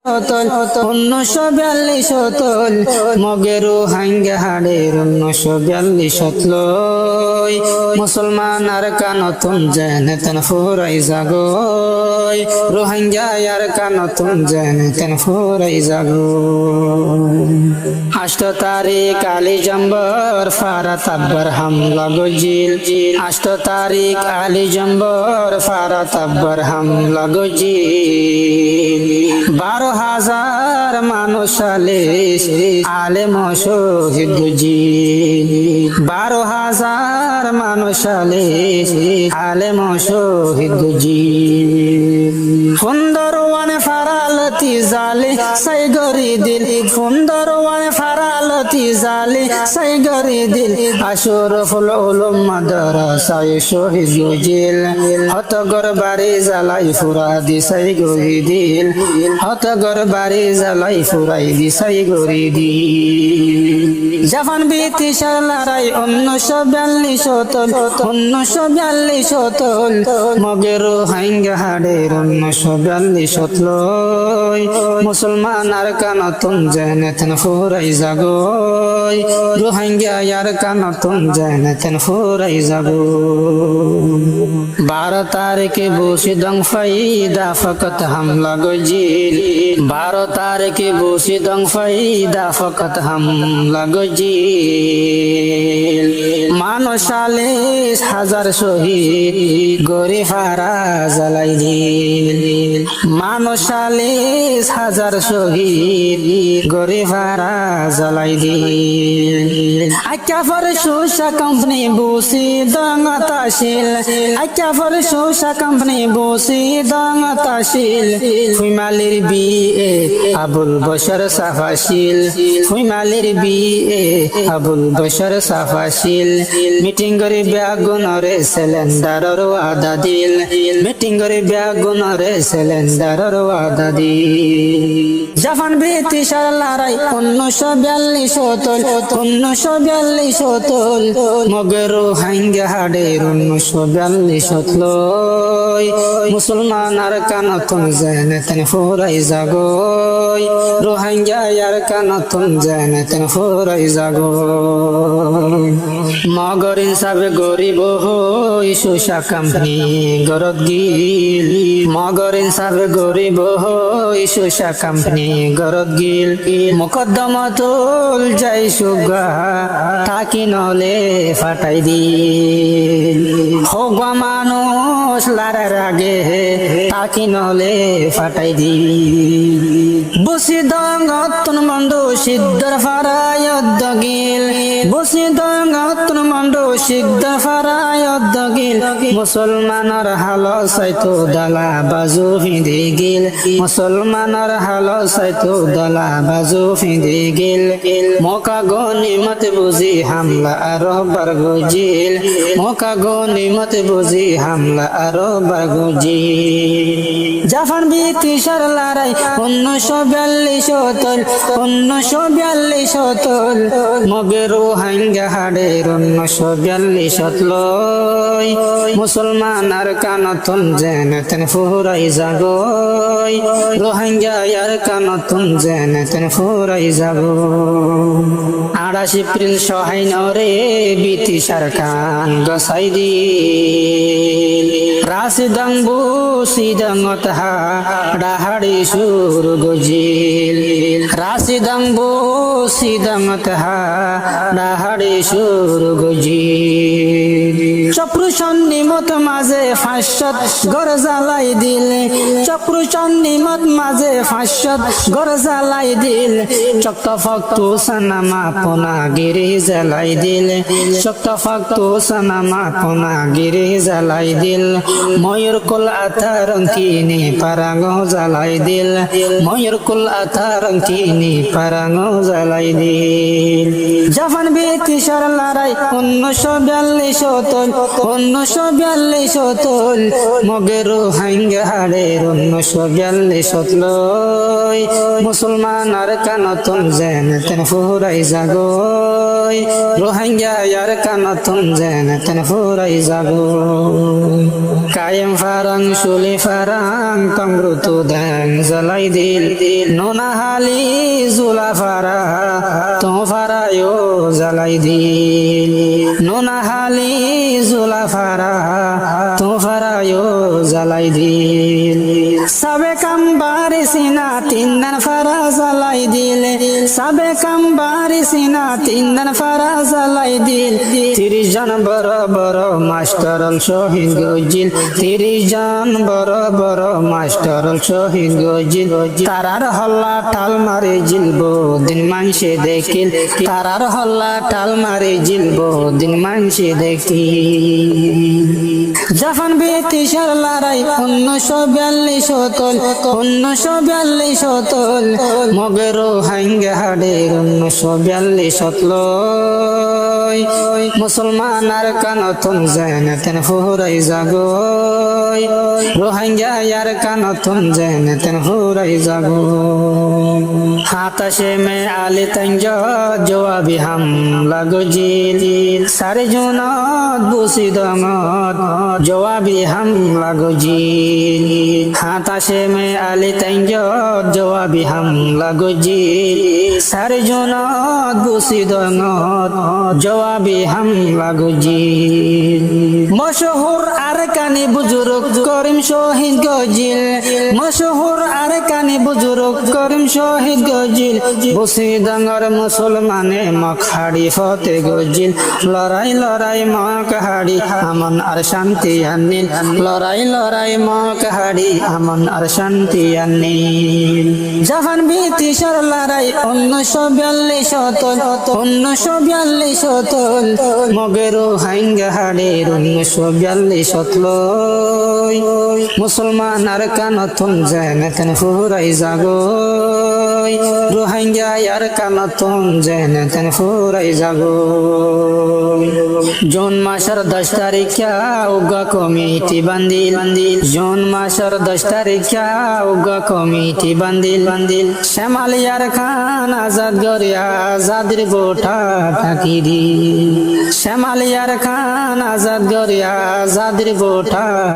1942 মগেরু হাঙ্গে হাড়ের 1942 মুসলমান আর কানতুন জেনেতেন ফুরাই জাগোয় রোহিঙ্গা আর কানতুন জেনেতেন ফুরাই জাগোয় 8 তারিখ আলী জম্বর ফারাত আব্বার হামলা গজিল 8 তারিখ আলী জম্বর ফারাত আব্বার হামলা গজিল 12,000 মানুষ আলেম শহীদ গজিল 12,000 মানুষ আলেম শহীদ গজিল সুন্দরওয়ানে ফারালতি জালে সাইগরি দিল সুন্দরওয়ানে ফারালতি জালে সাইগরি দিল আশরাফুল উলুম মাদ্রাসায় শহীদ গজিল হতগর বাড়ি জ্বালাই ফুরা দিশাই গরি দিল হতগর বাড়ি জ্বালাই ফুরাই দিশাই গরি দিল জাপান ব্রিটিশের লড়াই 1942 মগেরু হাঙ্গে হাড়ের 1942 মুসলমান আর কানতুন জেনেতেন ফুরাই জাগোয় রোহিঙ্গা আর কানতুন জেনেতেন ফুরাই জাগোয় 12 তারিখে বসিদং ফাইদা ফকত হামলা গজিল 12 তারিখে বসিদং ফাইদা ফকত হামলা গজিল মানুষ 40,000 শহীদ গরি ফারা জ্বালাই দিল মানুষ 40,000 শহীদ গরি ফারা জ্বালাই দিল আক্কা ফরসুসা কোম্পানি বসিদং তাশিল আক্কা ফরসুসা কোম্পানি বসিদং তাশিল ফুইমালির বিয়ে আবুল বশর সাফাশিল ফুইমালির বিয়ে আবুল বশর সাফাশিল মিটিং করে ব্যাগুনরে সিলিন্ডারর ওয়াদা দিল মিটিং করে ব্যাগুনরে সিলিন্ডারর ওয়াদা দিল জাপান ব্রিটিশের লড়াই 1942 মগেরু হাঙ্গে হাড়ের 1942 মুসলমান আর কানতুন জেনেতেন ফুরাই জাগোয় রোহিঙ্গা আর কানতুন জেনেতেন ফুরাই জাগোয় মগর ইনসাফে গরিব হই সুশা কোম্পানি গরত গিল মগর ইনসাফে গরিব হই সুশা কোম্পানি গরত গিল মুকদ্দমা তুল যাই সুগা তাকি নলে ফাটাই দিল হোগা মানুষ লারার আগে তাকি নলে ফাটাই দিল বসিদং অতুন মন্ডু সিদ্ধর ফারায় গিল বসিদং অতুন মন্ডু সিদ্ধর ফারায় গিল মুসলমানের হাল সাইতো দালা বাজু ফিঁদে গিল মুসলমানের হাল সাইতো দালা বাজু ফিঁদে গিল মকা গনিমত বুঝি হামলা আরো বারগুজিল মকা গনিমত বুঝি হামলা আরো বারগুজিল জাপান ব্রিটিশের লড়াই 1942 মগেরু হাঙ্গে হাড়ের 1942 মুসলমান আর কানতুন জেনেতেন ফুরাই জাগোয় রোহিঙ্গা আর কানতুন জেনেতেন ফুরাই জাগোয় 28 এপ্রিল সহায় নরে ব্রিটিশের কান গসাই দিল রাশিদং বুসিদং তাহা ডাহাড়ি সুর গজিল রাশিদং বুসিদং তাহা ডাহাড়ি সুর গজিল চপ্রু সন্নিমত মাঝে ফাঁসত গর জ্বালাই দিল চপ্রু সন্নিমত মাঝে ফাঁসত গর জ্বালাই দিল চক্ত ফক্ত সানামা পোনা গিরি জ্বালাই দিল চক্ত ফক্ত সানামা পোনা গিরি জ্বালাই দিল ময়ূর কুল আথা রঙ্কিনি পারাঙ্গ জ্বালাই দিল ময়ূর কুল আথা রঙ্কিনি পারাঙ্গ জ্বালাই দিল জাপান ব্রিটিশের লড়াই 1942 1942 মগে রোহিঙ্গা হাড়ের 1942 মুসলমান আর কানতন যেন তেন ফুরাই জাগই রোহিঙ্গা আর কানতন যেন তেন ফুরাই জাগই কায়েম ফারাং শুলি ফারাং তংরুতু দেন জ্বালাই দিল নোনাহালি জুলা ফারা তো ফারায়ও জ্বালাই দিল নোনাহালি জুলা ফারা তো ফারায়ও জ্বালাই দিল সবে কাম বারিসিনা তিন দিন ফারা জ্বালাই দিল সবে কাম বারিসিনা তিন দিন ফারা জ্বালাই দিল 30 জন বড় বড় মাস্টারল শহীদ গজিল 30 জন বড় বড় মাস্টারল শহীদ গজিল তারার হল্লা টাল মারে জিলবো দিন মানসে দেখিল তারার হল্লা টাল মারে জিলবো দিন মানসে দেখি জাফান ব্রিটিশের লড়াই 1942 মগে রোহিঙ্গা হাড়ের 1942 মুসলমান আর কানতন যেন তেন ফুরাই জাগই রোহিঙ্গা আর কানতন যেন তেন ফুরাই জাগই হাতাশে মে আলে তঞ্জ জবাবি হামলা গজিল সারে জুনত বুসি দমত জবাবি হামলা গজিল হাতাশে মে আলে তঞ্জ জবাবি হামলা গজিল সারে জুনত বুসি দমত জবাবি হামলা গজিল মশহুর আর কানি বুজুর্গ করিম শহীদ গজিল মশহুর আর কানি বুজুর্গ করিম শহীদ গজিল বসি ডাঙ্গর মুসলমানে মখাড়ি ফতে গজিল লড়াই লড়াই মখাড়ি আমন আর শান্তি আনিল লড়াই লড়াই মখাড়ি আমন আর শান্তি আনিল জাফান ব্রিটিশের লড়াই 1942 মগে রোহিঙ্গা হাড়ের 1942 মুসলমান আর কানতন যেন তেন ফুরাই জাগই রোহিঙ্গা আর কানতন যেন তেন ফুরাই জাগই জুন মাসের 10 তারিখে উগা কমিটি বান্দিল জুন মাসের 10 তারিখে উগা কমিটি বান্দিল শ্যামালিয়ার খান আজাদ গরিয়া আজাদের বোটা ঠাকি দি শ্যামালিয়ার খান আজাদ গরিয়া আজাদের বোটা